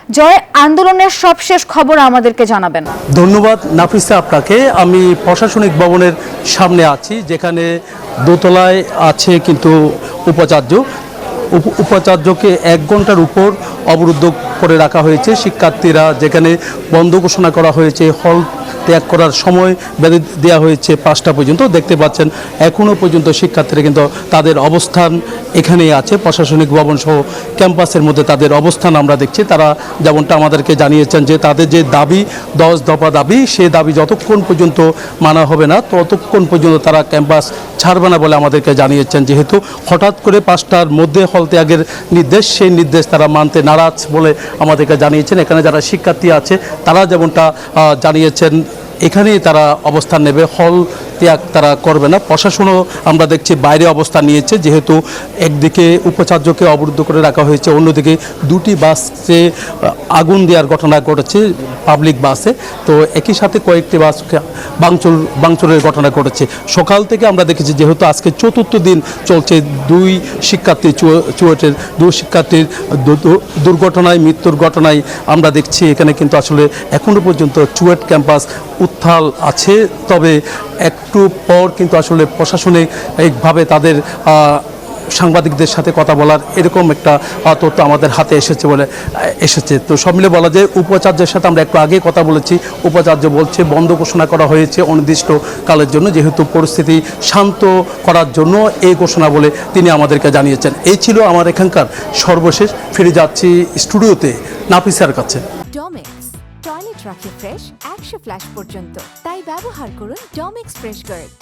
জয়, আন্দোলনের সবশেষ খবর আমাদেরকে জানাবেন। ধন্যবাদ নাফিসা আপনাকে। আমি প্রশাসনিক ভবনের সামনে আছি, যেখানে দোতলায় আছে কিন্তু উপাচার্যকে 1 ঘন্টার উপর অবরুদ্ধ করে রাখা হয়েছে। শিক্ষার্থীরা যেখানে বন্ধ ঘোষণা করা হয়েছে, হল ত্যাগ করার সময় বেঁধে দেওয়া হয়েছে 5টা পর্যন্ত। দেখতে পাচ্ছেন এখনও পর্যন্ত শিক্ষার্থীরা কিন্তু তাদের অবস্থান এখানেই আছে। প্রশাসনিক ভবন সহ ক্যাম্পাসের মধ্যে তাদের অবস্থান আমরা দেখছি। তারা যেমনটা আমাদেরকে জানিয়েছেন যে তাদের যে দাবি 10 দফা দাবি, সেই দাবি যতক্ষণ পর্যন্ত মানা হবে না ততক্ষণ পর্যন্ত তারা ক্যাম্পাস ছাড়বে না বলে আমাদেরকে জানিয়েছেন। যেহেতু হঠাৎ করে 5টার মধ্যে হল ত্যাগের নির্দেশ, সেই নির্দেশ তারা মানতে নারাজ বলে আমাদেরকে জানিয়েছেন। এখানে যারা শিক্ষার্থী আছে তারা যেমনটা জানিয়েছেন এখানেই তারা অবস্থান নেবে, হল ত্যাগ তারা করবে না। প্রশাসনও আমরা দেখছি বাইরে অবস্থান নিয়েছে, যেহেতু একদিকে উপাচার্যকে অবরুদ্ধ করে রাখা হয়েছে, অন্যদিকে 2টি বাসে আগুন দেওয়ার ঘটনা ঘটেছে, পাবলিক বাসে। তো একই সাথে কয়েকটি বাসকে ভাঙচুরের ঘটনা ঘটেছে। সকাল থেকে আমরা দেখেছি, যেহেতু আজকে 4র্থ দিন চলছে, 2 শিক্ষার্থী চুয়েটের 2 শিক্ষার্থীর দুর্ঘটনায় মৃত্যুর ঘটনায় আমরা দেখছি এখানে কিন্তু আসলে এখনও পর্যন্ত চুয়েট ক্যাম্পাস উত্তাল আছে। তবে একটু পর কিন্তু আসলে প্রশাসনিকভাবে তাদের সাংবাদিকদের সাথে কথা বলার এরকম একটা তথ্য আমাদের হাতে এসেছে। তো সব মিলে বলা যায়, উপাচার্যের সাথে আমরা একটু আগে কথা বলেছি। উপাচার্য বলছে বন্ধ ঘোষণা করা হয়েছে অনির্দিষ্টকালের জন্য, যেহেতু পরিস্থিতি শান্ত করার জন্য এই ঘোষণা বলে তিনি আমাদেরকে জানিয়েছেন। এই ছিল আমার এখানকার সর্বশেষ। ফিরে যাচ্ছি স্টুডিওতে নাফিসার কাছে। ডমেক্স টয়লেট রাখে ফ্রেশ 100 ফ্ল্যাশ পর্যন্ত, তাই ব্যবহার করুন ডমেক্স ফ্রেশ গার্ড।